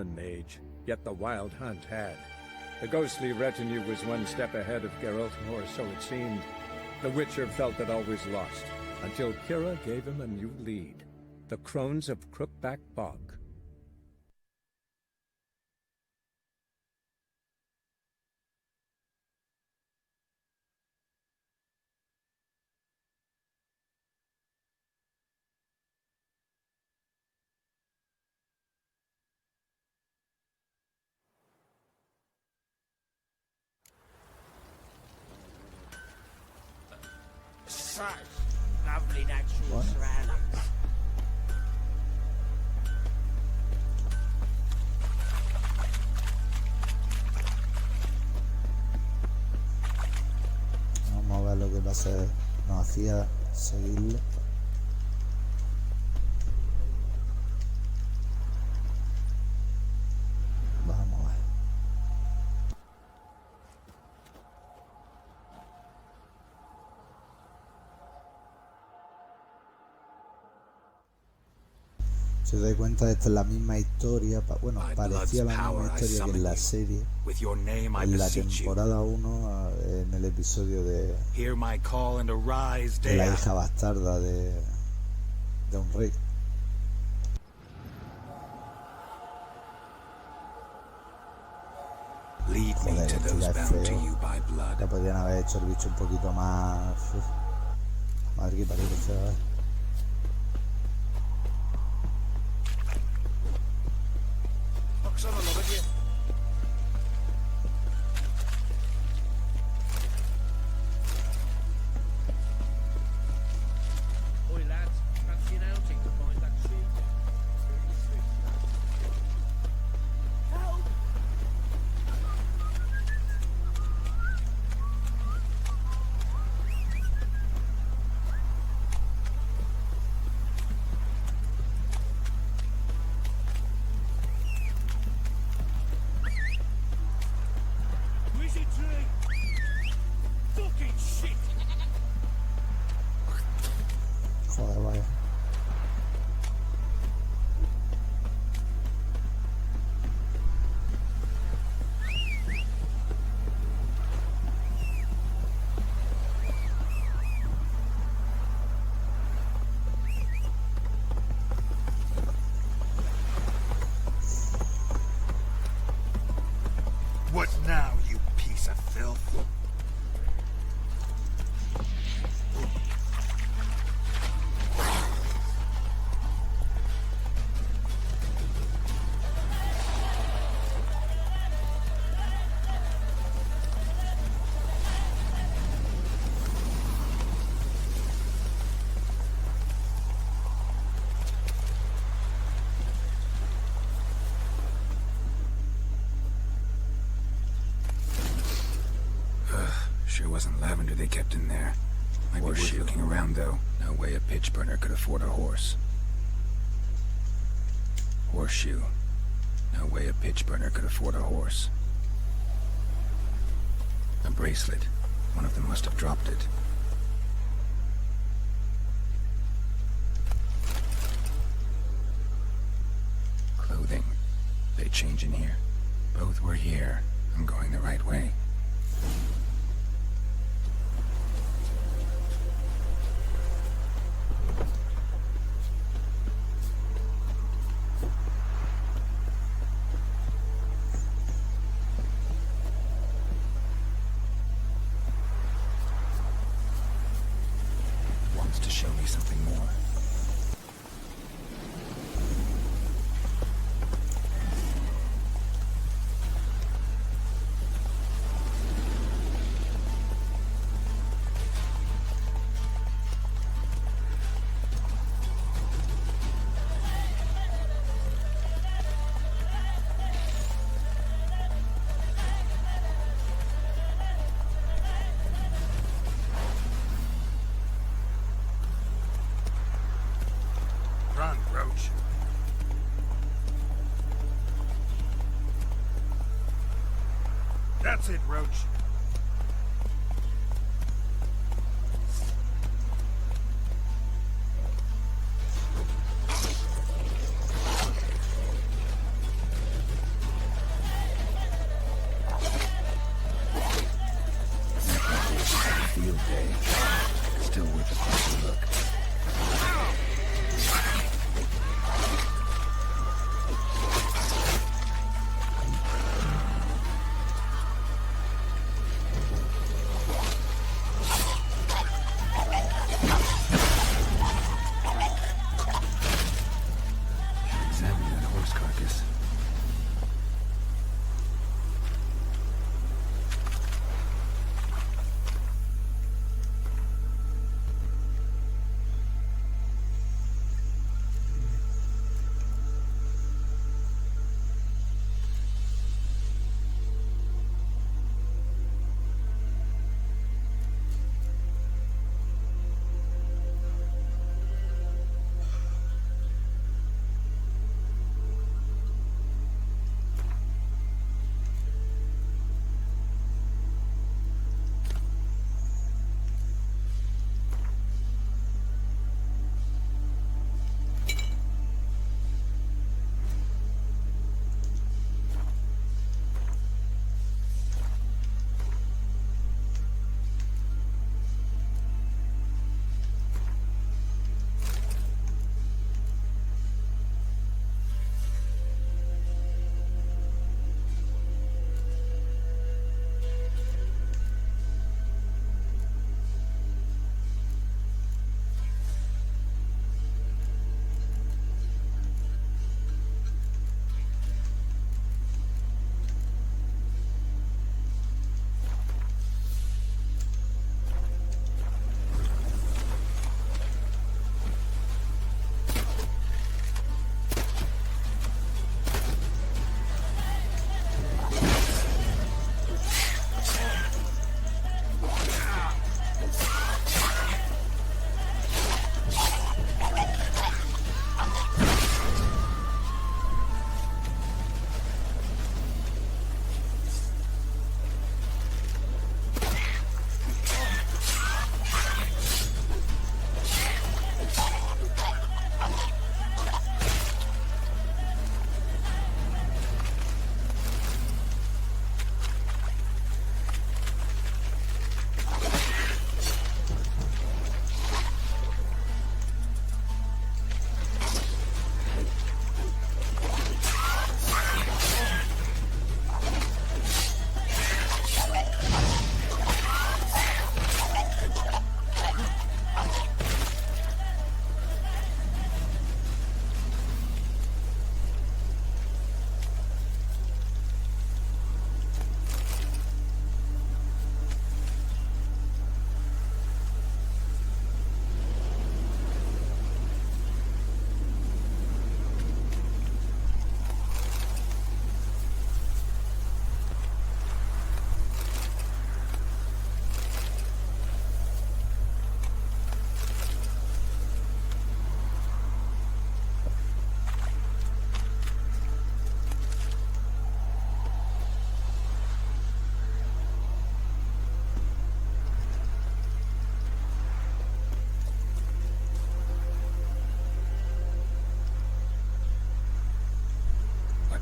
elven mage, yet the Wild Hunt had. The ghostly retinue was one step ahead of Geralt, or so it seemed. The Witcher felt that all was lost, until Kira gave him a new lead. The Crones of Crookback Bog. Such lovely natural surroundings. Vamos a ver lo que pasa. Nos hacía seguirle. Vamos a ver. Si os dais cuenta, esta es la misma historia, bueno, parecía la misma historia que en la serie, en la temporada 1, en el episodio de la hija bastarda de un rey. Joder, esto ya es feo. Ya podrían haber hecho el bicho un poquito más... Uf. Madre que parió, chaval. Joder, vaya. What now, you piece of filth? Sure wasn't lavender they kept in there. Might be worth looking around, though. No way a pitch burner could afford a horse. Horseshoe. No way a pitch burner could afford a horse. A bracelet. One of them must have dropped it. Clothing. They change in here. Both were here. I'm going the right way. To show me something more. Run, Roach. That's it, Roach.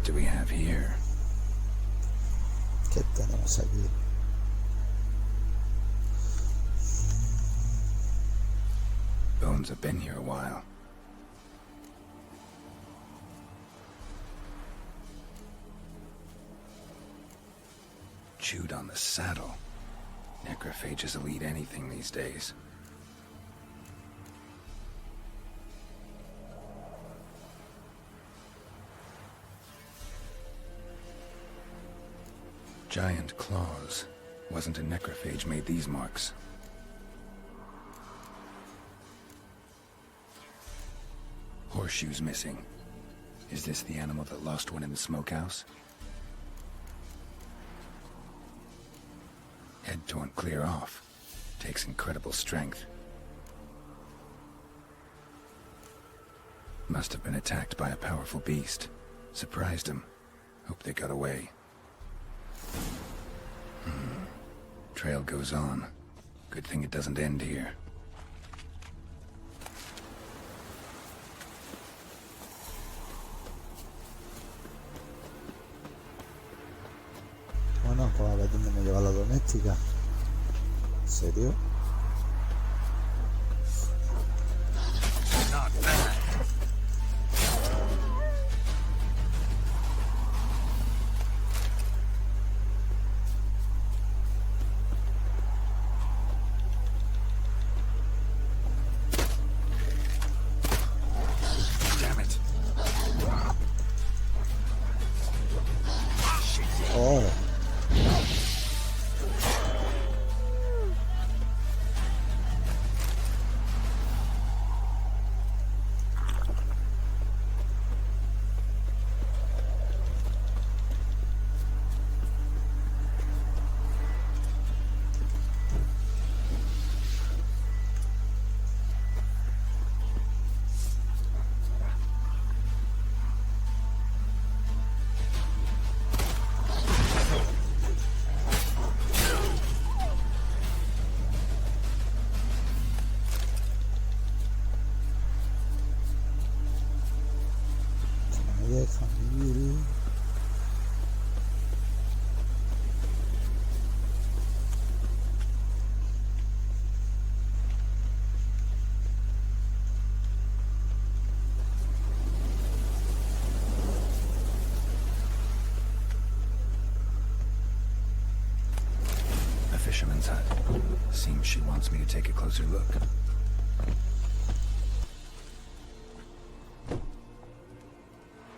What do we have here? ¿Qué tenemos aquí? Bones have been here a while. Chewed on the saddle. Necrophages will eat anything these days. Giant claws. Wasn't a necrophage made these marks. Horseshoes missing. Is this the animal that lost one in the smokehouse? Head torn clear off. Takes incredible strength. Must have been attacked by a powerful beast. Surprised him. Hope they got away. Trail goes on. Good thing it doesn't end here. Bueno, pues a ver dónde me lleva la doméstica. ¿En serio? Not bad. Damn it. ¡Oh! Dejan vivir. A fisherman's hut. Seems she wants me to take a closer look.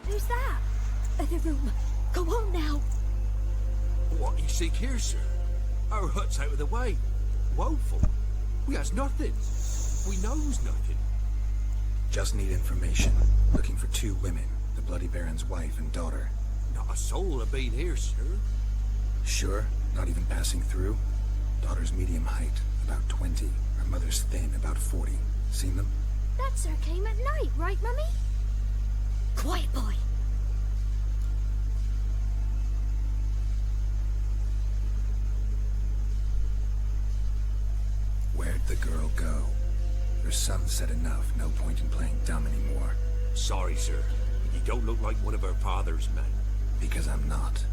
Who's that? Other room. Go on now. What you seek here, sir? Our hut's out of the way. Woeful. We has nothing. We knows nothing. Just need information. Looking for 2 women. The Bloody Baron's wife and daughter. Not a soul have been here, sir. Sure? Not even passing through? Daughter's medium height, about 20. Her mother's thin, about 40. Seen them? That sir came at night, right, Mummy? Quiet, boy. Where'd the girl go? Her son said enough. No point in playing dumb anymore. Sorry, sir. You don't look like one of our father's men. Because I'm not.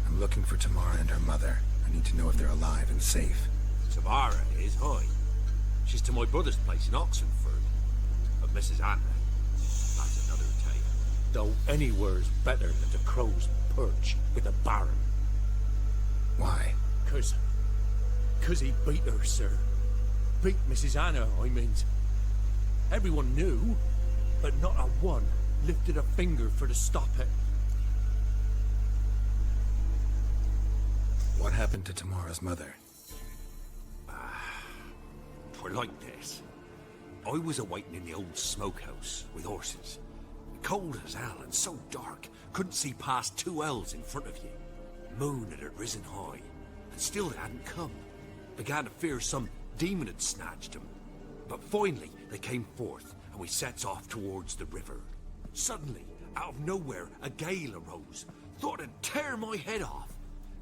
I'm looking for Tamara and her mother. I need to know if they're alive and safe. Tamara is, hi. She's to my brother's place in Oxenford. But Mrs. Anna, that's another tale. Though anywhere's better than the Crow's Perch with the Baron. Why? Cause he beat her, sir. Beat Mrs. Anna, I mean. Everyone knew, but not a one lifted a finger for to stop it. What happened to Tamara's mother? For like this. I was awaiting in the old smokehouse with horses. Cold as hell and so dark, couldn't see past 2 ells in front of you. Moon had risen high, and still they hadn't come. Began to fear some demon had snatched them. But finally they came forth, and we sets off towards the river. Suddenly, out of nowhere, a gale arose. Thought it'd tear my head off.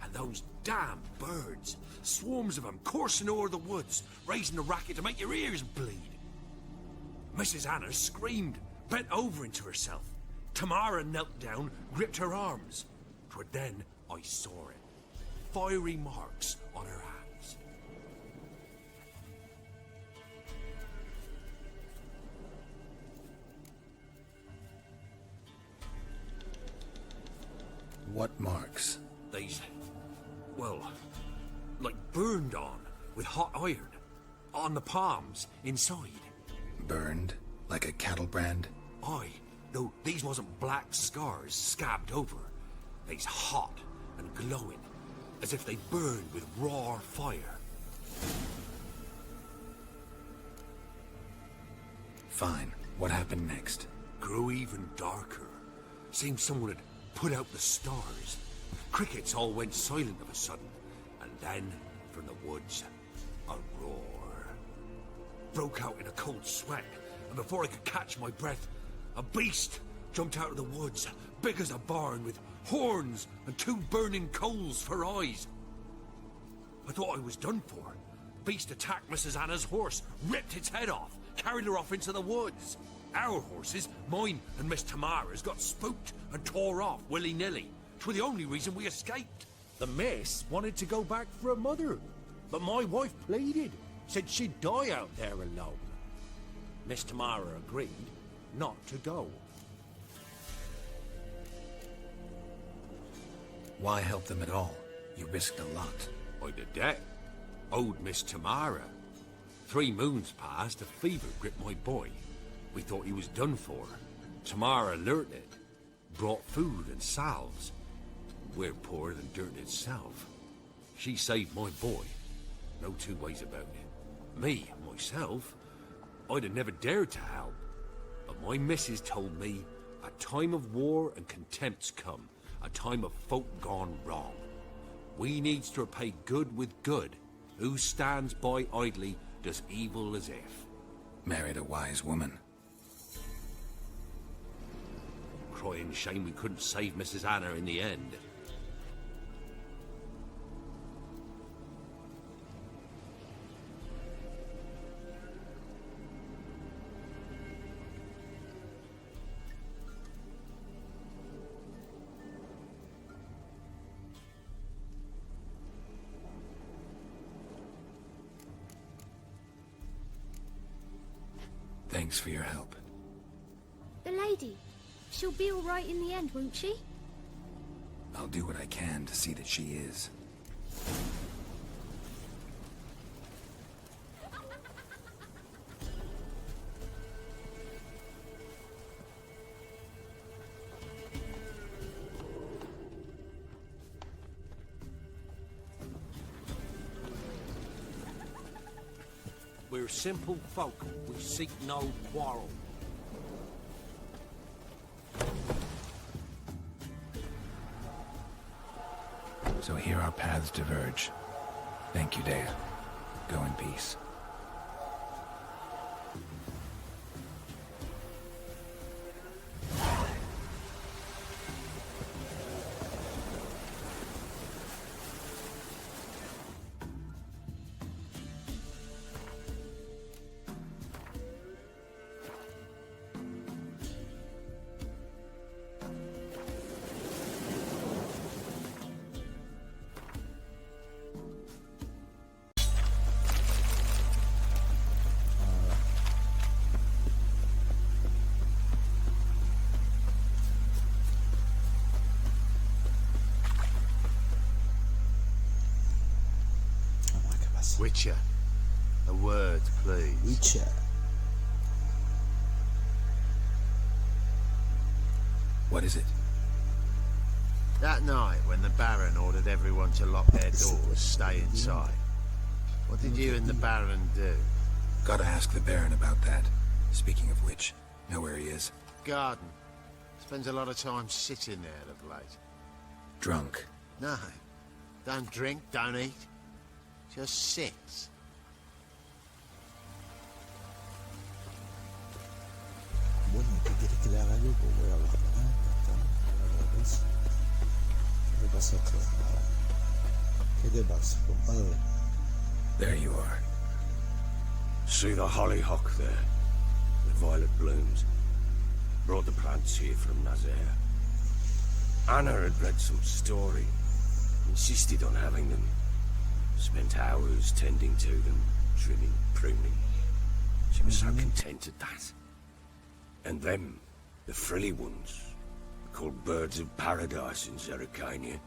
And those damn birds, swarms of them coursing o'er the woods, raising a racket to make your ears bleed. Mrs. Anna screamed, bent over into herself. Tamara knelt down, gripped her arms. 'Twere then I saw it. Fiery marks on her hands. What marks? These, well, like burned on with hot iron. On the palms, inside. Burned? Like a cattle brand? Aye, though these wasn't black scars scabbed over. They's hot and glowing, as if they burned with raw fire. Fine. What happened next? Grew even darker. Seemed someone had put out the stars. Crickets all went silent of a sudden, and then, from the woods, a roar. Broke out in a cold sweat, and before I could catch my breath, a beast jumped out of the woods, big as a barn, with horns and 2 burning coals for eyes. I thought I was done for. Beast attacked Mrs. Anna's horse, ripped its head off, carried her off into the woods. Our horses, mine and Miss Tamara's, got spooked and tore off willy-nilly. 'Twere the only reason we escaped. The miss wanted to go back for her mother, but my wife pleaded, said she'd die out there alone. Miss Tamara agreed not to go. Why help them at all? You risked a lot. I'd a debt. Owed Miss Tamara. 3 moons passed, a fever gripped my boy. We thought he was done for. Tamara learnt it. Brought food and salves. We're poorer than dirt itself. She saved my boy. No 2 ways about it. Me, myself, I'd have never dared to help. But my missus told me a time of war and contempt's come. A time of folk gone wrong. We needs to repay good with good. Who stands by idly does evil as if. Married a wise woman. Crying shame we couldn't save Mrs. Anna in the end. Thanks for your help. The lady. She'll be all right in the end, won't she? I'll do what I can to see that she is. We're simple folk. We seek no quarrel. So here our paths diverge. Thank you, Dea. Go in peace. Witcher, a word, please. Witcher. What is it? That night when the Baron ordered everyone to lock their doors, stay inside. What did you and the Baron do? Gotta ask the Baron about that. Speaking of which, know where he is? Garden. Spends a lot of time sitting there of late. Drunk. No. Don't drink, don't eat. Just sits. Bueno, ¿qué quieres que le haga yo? Pues voy a hablar con él. Ya está. ¿Qué le pasa a usted? Nada. ¿Qué te pasa, compadre? There you are. See the hollyhock there, with violet blooms. Brought the plants here from Nazaire. Anna had read some story. Insisted on having them. Spent hours tending to them, trimming, pruning. She was so content at that. And them, the frilly ones, called birds of paradise in Zerrikania.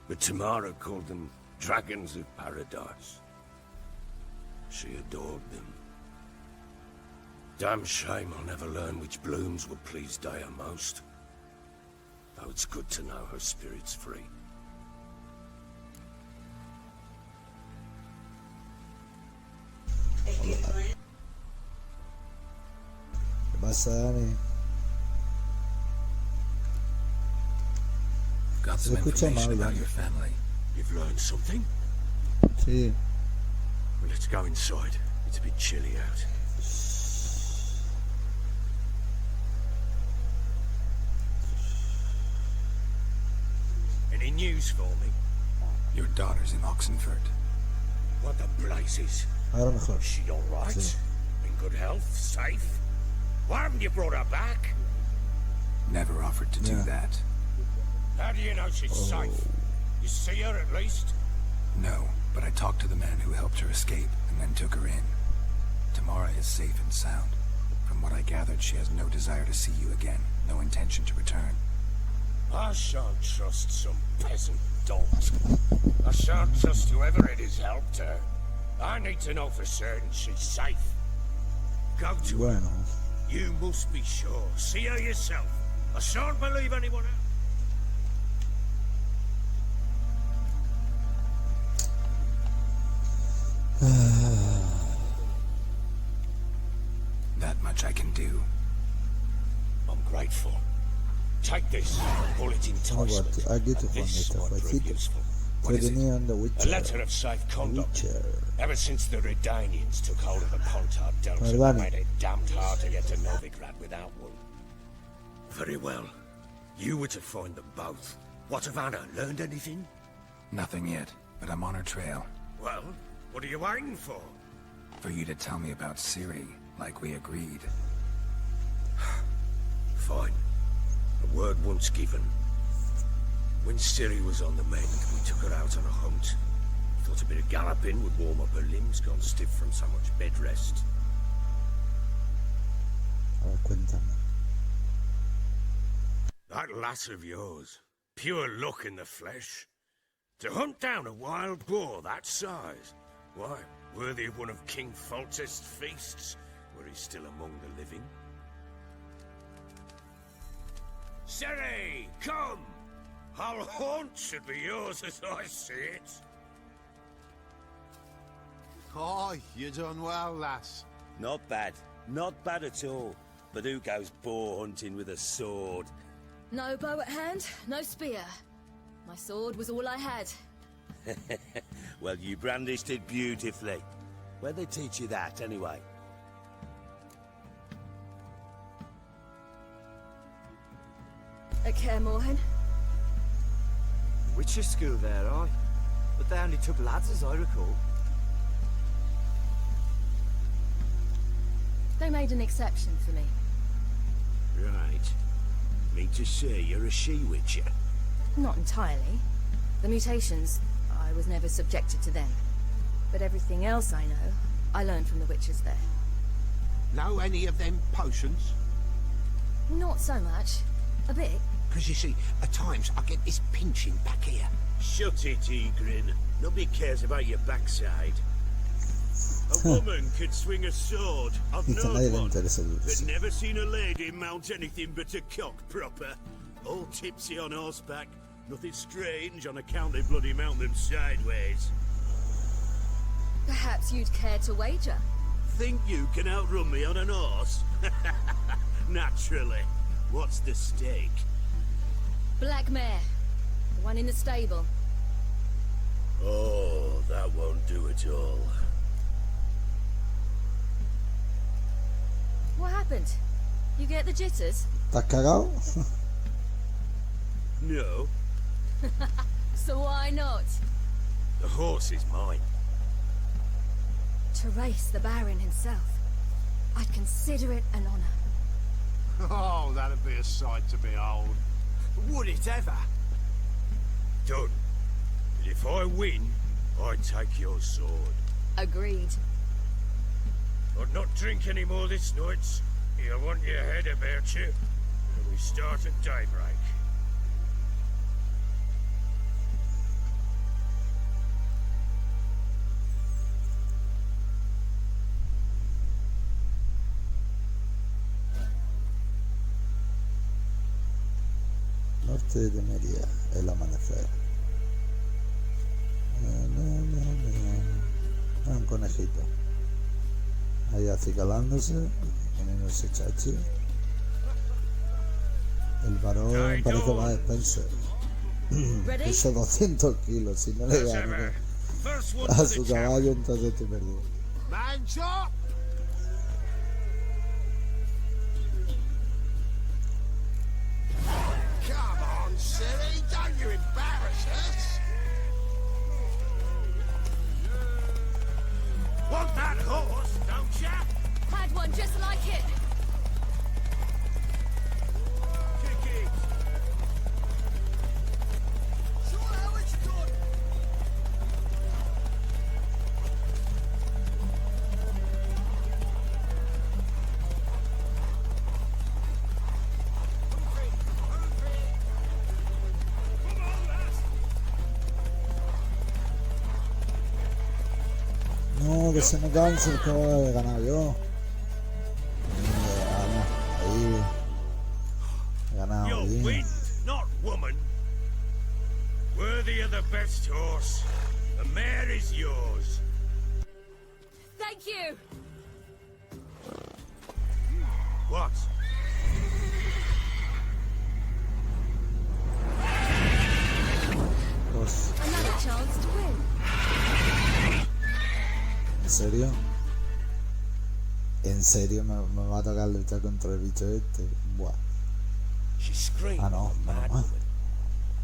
But Tamara called them dragons of paradise. She adored them. Damn shame I'll never learn which blooms will please Daya most. Though it's good to know her spirit's free. ¿Qué pasa, Dani? Got Se some escucha mal, information about Dani. your family. You've learned something? Sí. Well, let's go inside. It's a bit chilly out. Any news for me? Your daughter's in Oxenford. What the blazes? Ahora mejor. Is she all right? Sí. In good health? Safe? Why haven't you brought her back? Never offered to do Yeah. that. How do you know she's safe? You see her at least? No, but I talked to the man who helped her escape and then took her in. Tamara is safe and sound. From what I gathered, she has no desire to see you again, no intention to return. I shan't trust some peasant dolt. I shan't trust whoever it is helped her. I need to know for certain she's safe. Go to her. Bueno. You must be sure. See her yourself. I shan't believe anyone else. That much I can do. I'm grateful. Take this. Call it enticement. Aquí te And this Juanita, might prove Juancito. useful. What is it? Tenía on The A Witcher. letter of safe conduct. Witcher. Ever since the Redanians took hold of the Pontard Delta, they Perdone. made it damned hard to get to Novigrad without one. Very well. You were to find them both. What of Anna? Learned anything? Nothing yet, but I'm on her trail. Well, what are you waiting for? For you to tell me about Ciri, like we agreed. Fine. A word once given. When Ciri was on the mend, we took her out on a hunt. Thought a bit of galloping would warm up her limbs, gone stiff from so much bed rest. A ver, cuéntame. That lass of yours, pure luck in the flesh. To hunt down a wild boar that size, why, worthy of one of King Foltest's feasts, were he still among the living. Ciri, come! Our haunt should be yours as I see it. Oh, you done well, lass. Not bad. Not bad at all. But who goes boar hunting with a sword? No bow at hand, no spear. My sword was all I had. Well, you brandished it beautifully. Where'd they teach you that, anyway? At Kaer Morhen. Witcher school there, aye. But they only took lads, as I recall. They made an exception for me. Right. Mean to say you're a she-witcher? Not entirely. The mutations, I was never subjected to them. But everything else I know, I learned from the witches there. Know any of them potions? Not so much. A bit. Because you see, at times I get this pinching back here. Shut it, Egrin. Nobody cares about your backside. A woman could swing a sword. I've Dice, a known nadie le one, interesa el but dulce. never seen a lady mount anything but a cock proper. All tipsy on horseback. Nothing strange on account they bloody mount them sideways. Perhaps you'd care to wager. Think you can outrun me on an horse? Naturally. What's the stake? Black mare. The one in the stable. Oh, that won't do at all. What happened? You get the jitters? ¿Estás cagado? No, So why not? the horse is mine. To race the Baron himself. I'd consider it an honor. Oh, a sight to behold. Would it ever? Done. But if I win, I take your sword. Agreed. I'd not drink any more this night. You want your head about you. And we start at daybreak. Norte de Temeria, el amanecer. Un conejito. Ahí acicalándose, poniéndose chachi. El varón parece más Spencer. Ready? Pesa 200 kilos, si no le gano a su caballo, entonces estoy perdido. Man chop! Come on, silly, don't you embarrass us! Want that horse, don't ya? Had one just like it. Kick it. Show how it's done! No, que se me cansa el caballo, he ganado yo. Ahí. He ganado You're ahí. wind, not woman. Worthy of the best horse. The mare is yours. Thank you. What? Pues, Another chance to win. ¿en serio? ¿En serio me va a tocar luchar contra el bicho este? Buah. She screamed Ah, no, like a mad no. woman.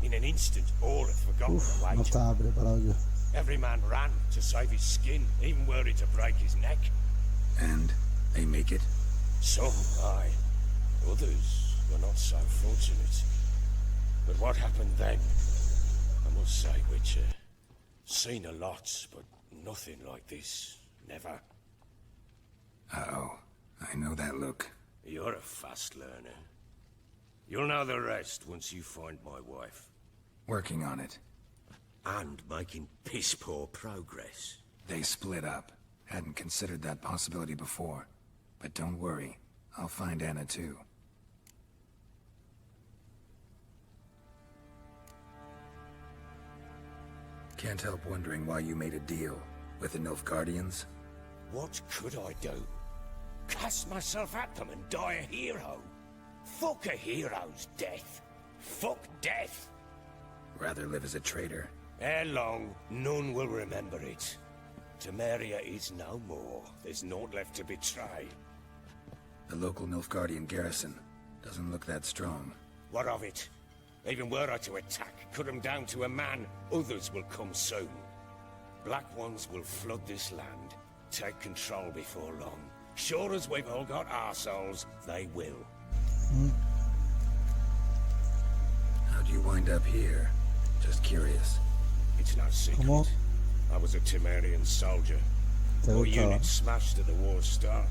In an instant, all had forgotten Uf, the no wager. estaba preparado yo. Every man ran to save his skin, even were it to break his neck. And they make it? Some, aye. Others were not so fortunate. But what happened then? I must say, Witcher, seen a lot, but nothing like this. Never. Uh-oh. I know that look. You're a fast learner. You'll know the rest once you find my wife. Working on it. And making piss-poor progress. They split up. Hadn't considered that possibility before. But don't worry. I'll find Anna too. Can't help wondering why you made a deal with the Nilfgaardians. What could I do? Cast myself at them and die a hero? Fuck a hero's death. Fuck death. Rather live as a traitor. Ere long, none will remember it. Temeria is no more. There's naught left to betray. The local Nilfgaardian garrison doesn't look that strong. What of it? Even were I to attack, cut them down to a man, others will come soon. Black ones will flood this land, take control before long. Sure as we've all got arseholes, they will. How'd you wind up here? Just curious. It's no secret. ¿Cómo? I was a Temerian soldier. ¿Te Our gustaba? unit smashed at the war's start.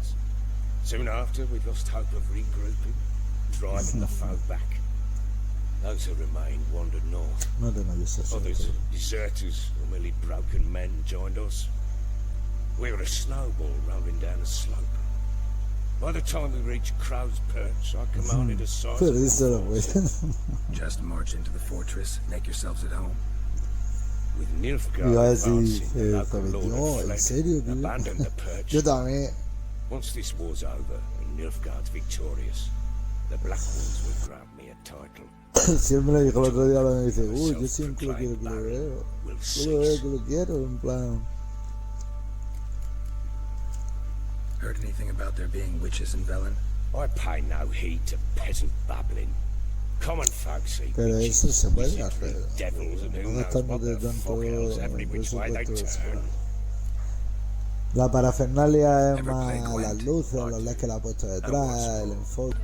Soon after, we lost hope of regrouping, driving the foe back. Those who remained wandered north. No tengo yo esa suerte. Others, deserters or merely broken men, joined us. We were a snowball rolling down a slope. By the time we reached Crow's Perch, I commanded a size Pero of eso lo force. Just march into the fortress, make yourselves at home. With Iba a Nilfgaard decir, advancing, the local pero lord yo, had ¿en fled, serio, tío? abandoned the perch. Yo también. Once this war's over and Nilfgaard's victorious, the Black Ones will grant me a title. Siempre me dijo el otro día, me dice, uy, yo siempre quiero que lo veo. Will Yo lo veo cease. que lo quiero, en plan. Heard anything about there being witches in Velen? I pay no heed to peasant babbling. Common folk see Pero witches, eso se puede wizardry, hacer. devils, and who No knows gastando what de the tanto fuck else every which way they presupuesto turn. La parafernalia es Never más played Gwent. las luces, los LEDs que le ha puesto detrás, el enfoque.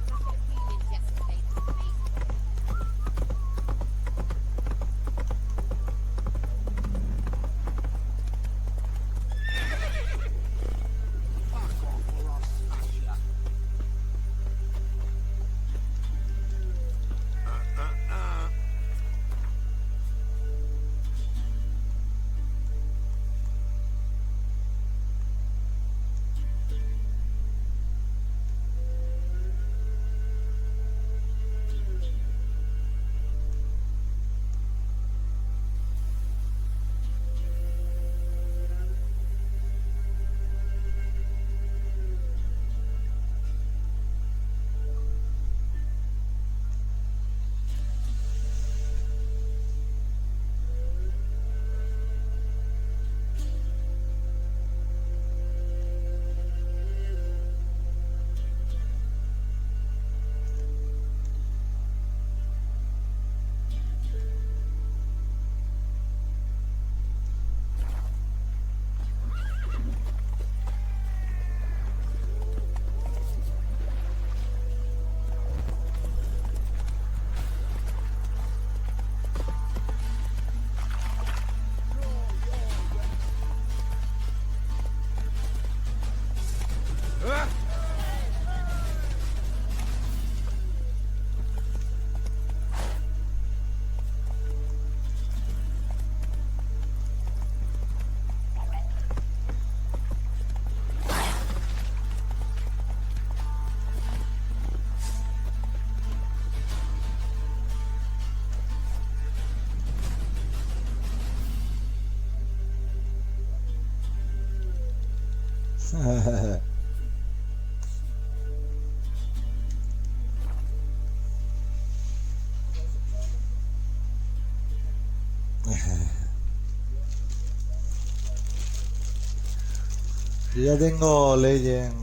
Yo ya tengo Legend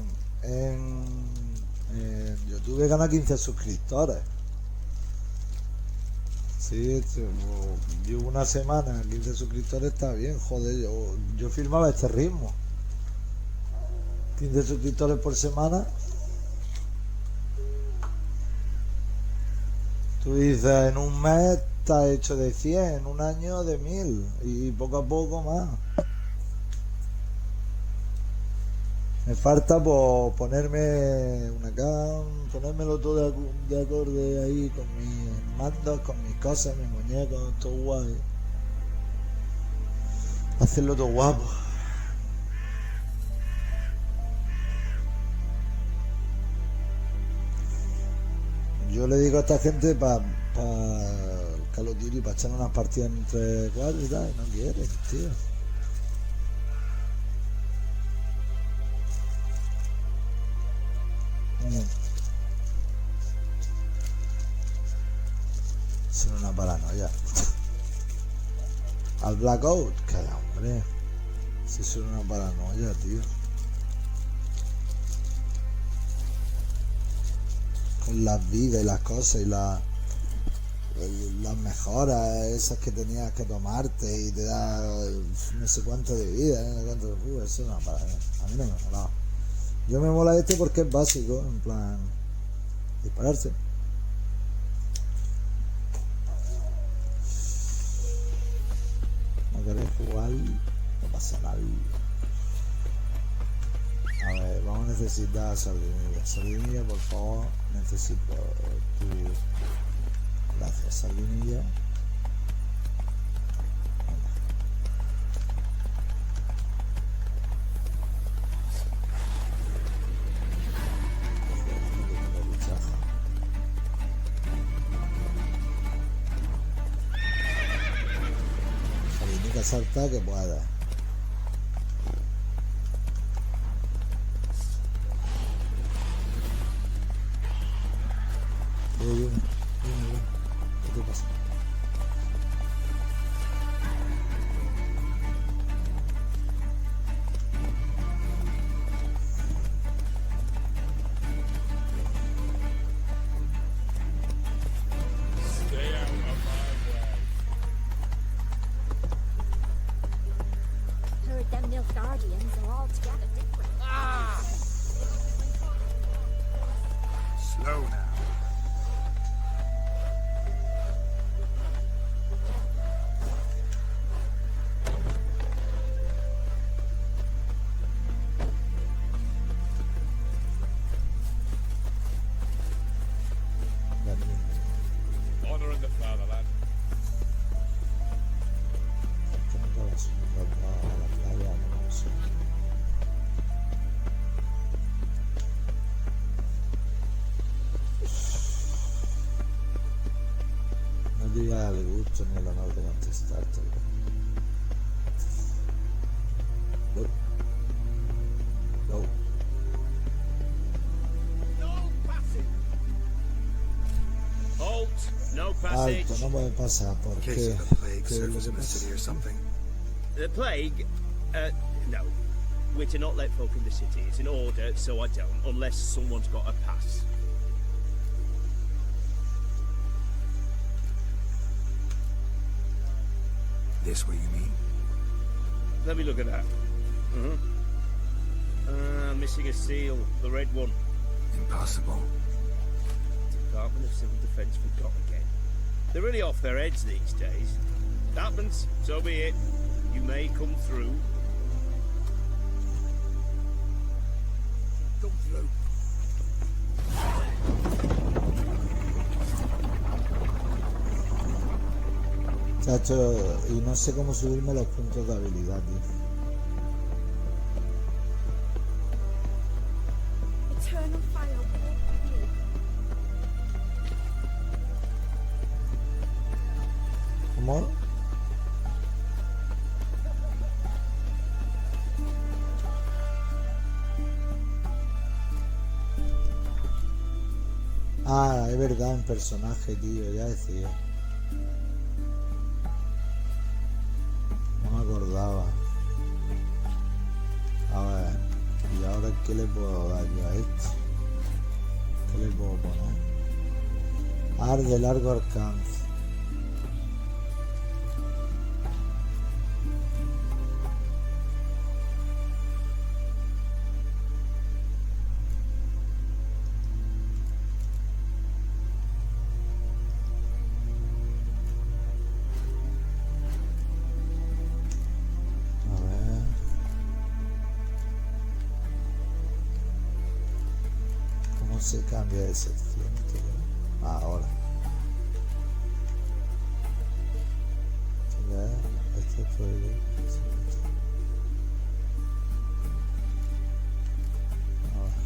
en YouTube, gana 15 suscriptores. Sí, llevo una semana, 15 suscriptores está bien, joder, yo filmaba este ritmo. 15 suscriptores por semana. Tú dices, en un mes está hecho de 100, en un año de 1000 y poco a poco más. Me falta pues ponerme una cam, ponérmelo todo de acorde ahí con mis mandos, con mis cosas, mis muñecos, todo guay. Hacerlo todo guapo. Yo le digo a esta gente para Call of Duty, para echar unas partidas entre 4 y tal, y no quieren, tío. Son una paranoia. Al Blackout, calla, hombre. Si son una paranoia, tío. Con las vidas y las cosas y las mejoras esas que tenías que tomarte y te da no sé cuánto de vida, no sé cuánto de eso no, para mí. A mí no me mola. Yo me mola este porque es básico, en plan dispararse. No queréis jugar, no pasa nada. A ver, vamos a necesitar sardinilla. Sardinilla, por favor, necesito tu... Gracias, sardinilla. Sardinilla salta que pueda. ¿Qué te pasa? Heard them Nilfgaardians are altogether different. Slow now. Honor in the fatherland. No diga el gusto ni el honor de contestarte. No. No. No passage. Alto, no puede pasar porque Case of the plague ¿qué es lo surface que in the pasa? city or something. The plague? No. We're to not let folk in the city. It's an order, so I don't, unless someone's got a pass. This way, you mean? Let me look at that. Missing a seal, the red one. Impossible. Department of Civil Defence forgot again. They're really off their heads these days. Happens, so be it. You may come through. Come through. Chacho, y no sé cómo subirme los puntos de habilidad, tío. Eternal fire walk with you. ¿Cómo? Ah, es verdad, un personaje, tío, ya decía. No me acordaba. A ver, ¿y ahora qué le puedo dar yo a esto? ¿Qué le puedo poner? Ar de largo alcance. A ver. ¿Cómo se cambia de sección, tío? Ahora. Esto es prohibido. Ahora.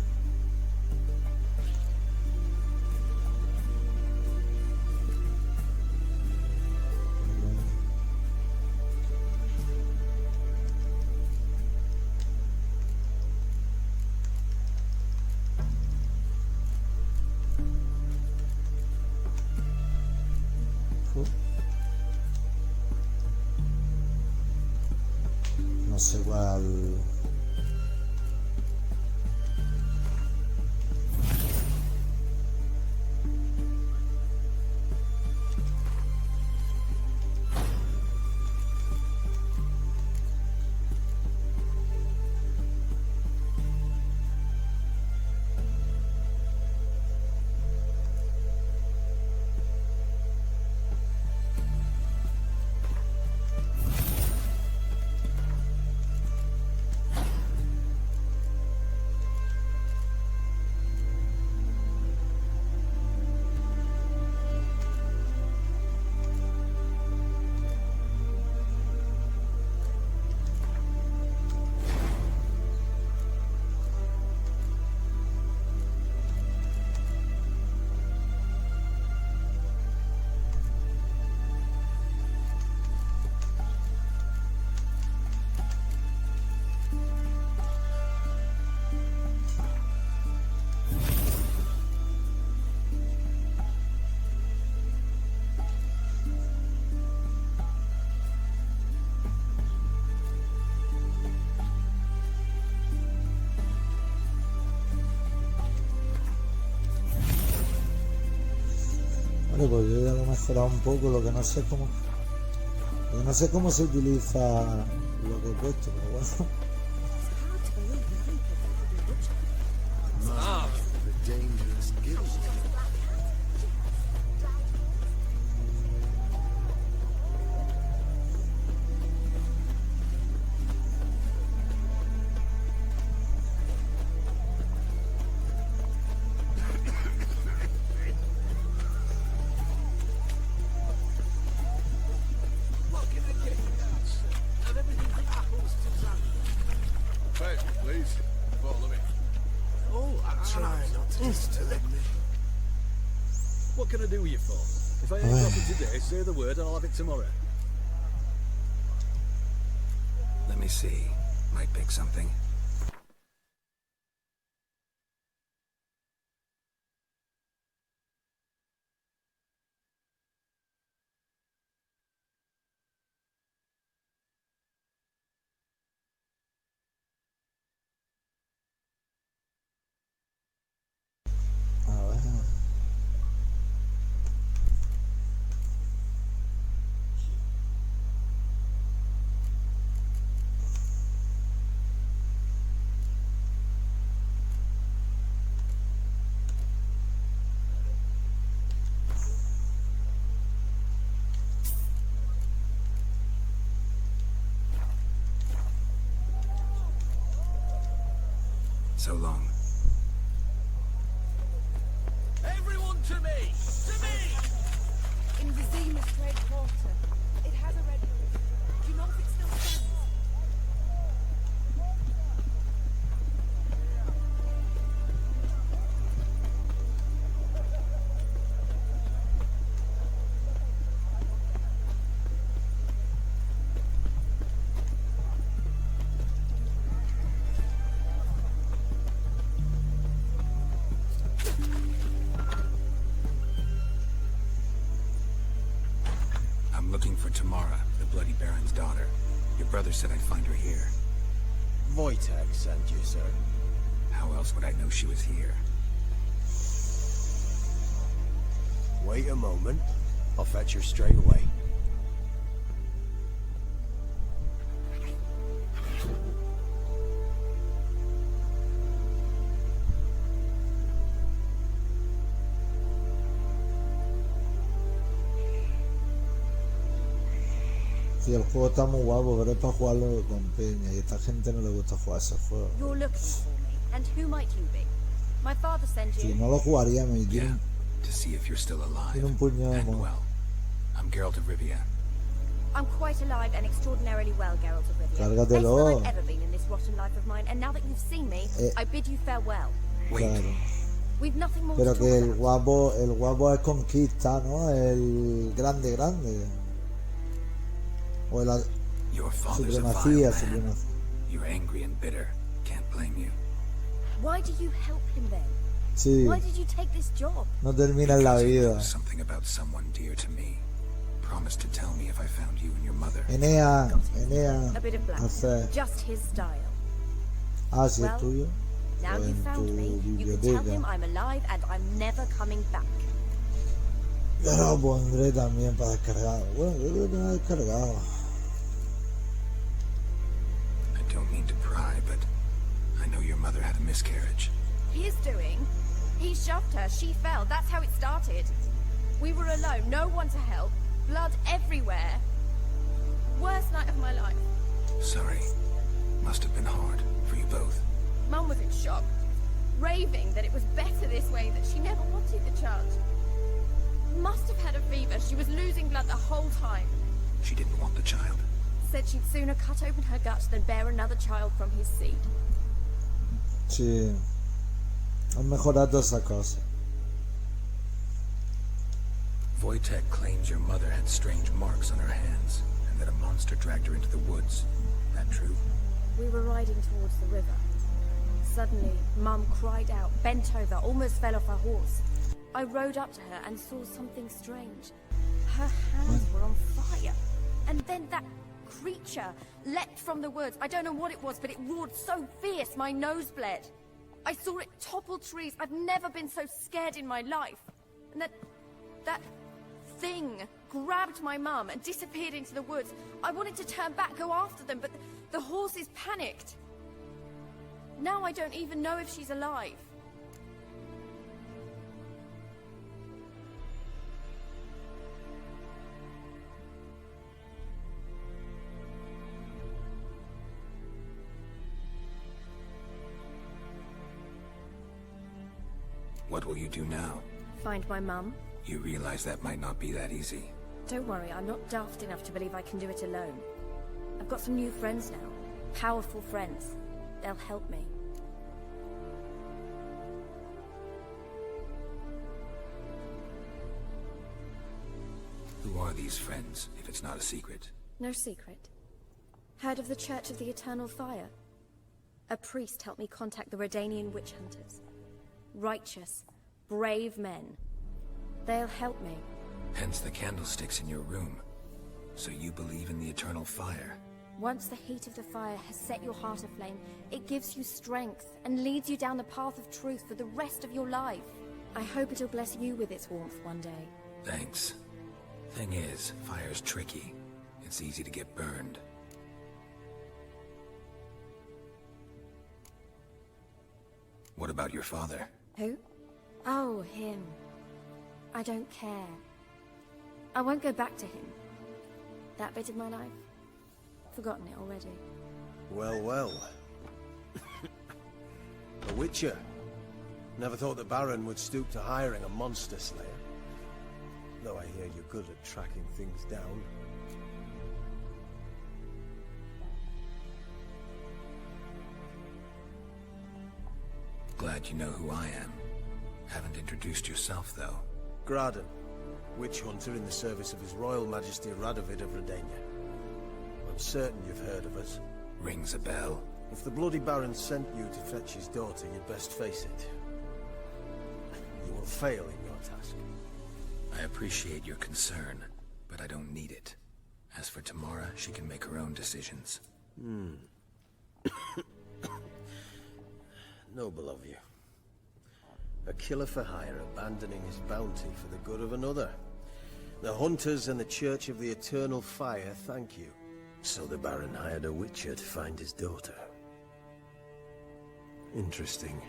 No sé cuál. Vale, pues yo ya lo he mejorado un poco, lo que no sé cómo se utiliza lo que he puesto, pero bueno. What can I do you for? If I ain't got it today, say the word and I'll have it tomorrow. Let me see. Might pick something. A ver. So long. Everyone to me! To me! In the Zenith Trade Quarter, it has a red roof. Do you know if it still stands? Looking for Tamara, the Bloody Baron's daughter. Your brother said I'd find her here. Wojtek sent you, sir. How else would I know she was here? Wait a moment. I'll fetch her straight away. Sí, el juego está muy guapo, pero es para jugarlo con peña y a esta gente no le gusta jugar ese juego. You're looking for me, and who might you be? My father sent Si you. no lo jugaría, me tiene, Yeah, to see if you're still alive. tiene un puño de And amor. well, I'm Geralt of Rivia. I'm quite alive and extraordinarily well, Geralt of Rivia. Cárgatelo. Best than I've ever been in this rotten life of mine, and now that you've seen me, I bid you farewell. Claro. We've nothing more Pero to que talk about. el guapo es conquista, ¿no? El grande, grande. O el Your father's a vile supremacía, man. supremacía. You're angry and bitter. Can't blame you. Why did you help him then? Sí, Why did you take this job? no termina en la Because you vida. know something about someone dear to me. Promise to tell me if I found you and your mother. Enea, A bit of black. hace... Just his style. Ah, si es Well, tuyo. Now O you en found tu me. You can tell biblioteca. him I'm alive and I'm never coming back. Yo lo pondré también para descargar. Bueno, yo creo que me ha descargado. I don't mean to pry, but I know your mother had a miscarriage. His doing? He shoved her. She fell. That's how it started. We were alone. No one to help. Blood everywhere. Worst night of my life. Sorry. Must have been hard for you both. Mum was in shock. Raving that it was better this way, that she never wanted the child. Must have had a fever. She was losing blood the whole time. She didn't want the child. Said she'd sooner cut open her gut than bear another child from his seed. Sí. Han mejorado esa cosa. Wojtek claims your mother had strange marks on her hands, and that a monster dragged her into the woods. That true? We were riding towards the river. Suddenly, Mum cried out, bent over, almost fell off her horse. I rode up to her and saw something strange. Her hands were on fire. And then that creature leapt from the woods. I don't know what it was, but it roared so fierce my nose bled. I saw it topple trees. I've never been so scared in my life. And that thing grabbed my mum and disappeared into the woods. I wanted to turn back, go after them, but the horses panicked. Now I don't even know if she's alive. What will you do now? Find my mum? You realize that might not be that easy. Don't worry, I'm not daft enough to believe I can do it alone. I've got some new friends now. Powerful friends. They'll help me. Who are these friends, if it's not a secret? No secret. Heard of the Church of the Eternal Fire? A priest helped me contact the Redanian witch hunters. Righteous, brave men. They'll help me. Hence the candlesticks in your room. So you believe in the eternal fire? Once the heat of the fire has set your heart aflame, it gives you strength and leads you down the path of truth for the rest of your life. I hope it'll bless you with its warmth one day. Thanks. Thing is, fire's tricky. It's easy to get burned. What about your father? Who? Oh, him. I don't care. I won't go back to him. That bit of my life? Forgotten it already. Well, well. A witcher. Never thought the Baron would stoop to hiring a monster slayer. Though I hear you're good at tracking things down. Glad you know who I am. Haven't introduced yourself, though. Graden, witch hunter in the service of His Royal Majesty Radovid of Redania. I'm certain you've heard of us. Rings a bell. If the Bloody Baron sent you to fetch his daughter, you'd best face it. You will fail in your task. I appreciate your concern, but I don't need it. As for Tamara, she can make her own decisions. Noble of you. A killer for hire abandoning his bounty for the good of another. The hunters and the Church of the Eternal Fire thank you. So the Baron hired a witcher to find his daughter. Interesting.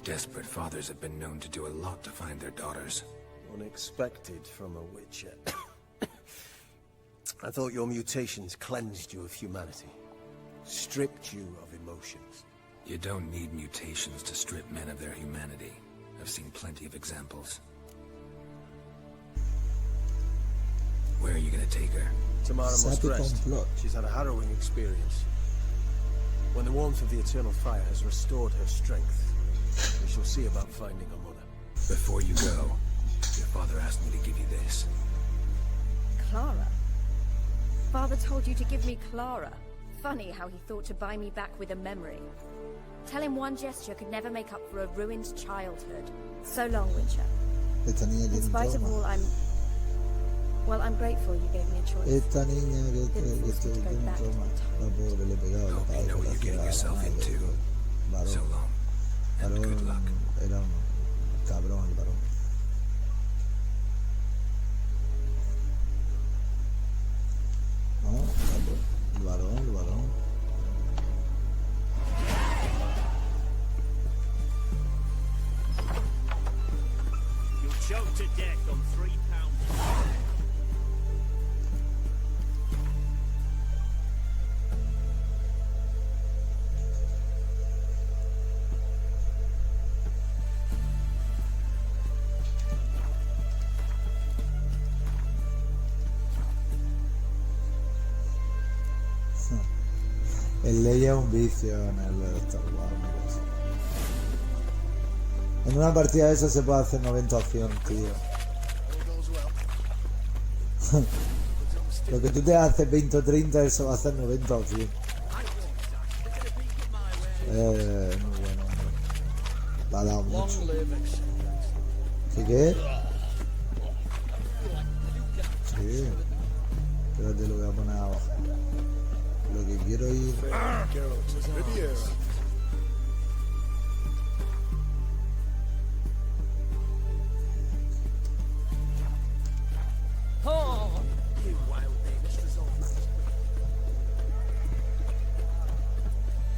Desperate fathers have been known to do a lot to find their daughters. Unexpected from a witcher. I thought your mutations cleansed you of humanity. Stripped you of emotions. You don't need mutations to strip men of their humanity. I've seen plenty of examples. Where are you gonna take her? Tamara must rest. complot. She's had a harrowing experience. When the warmth of the Eternal Fire has restored her strength, we shall see about finding her mother. Before you go, your father asked me to give you this. Clara? Father told you to give me Clara. Funny how he thought to buy me back with a memory. Tell him one gesture could never make up for a ruined childhood. So long, Witcher. Esta niña In tiene spite of trauma. all, I'm grateful you gave me a choice. Esta niña que Didn't force me to tiene go back to trauma. my La pobre le pegaba la Hope you pala know y what la you're getting hacía yourself la madre, into. varón. So long, and good luck. Era un cabrón el varón. No, el varón, el varón. You'll choke to death on 3 pounds. El ley es un vicio en el Star Wars, amigos. En una partida de eso se puede hacer 90 opciones, tío. Lo que tú te haces 20 o 30, eso va a hacer 90 opciones. Muy bueno. Va a dar mucho. ¿Qué? Sí. Espérate, lo voy a poner abajo. Lo que quiero ir...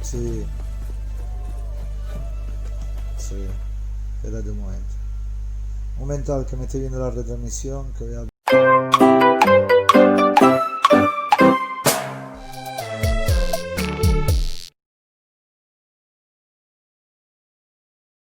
Sí. Sí. Espérate un momento. Un momento al que me estoy viendo la retransmisión, que voy a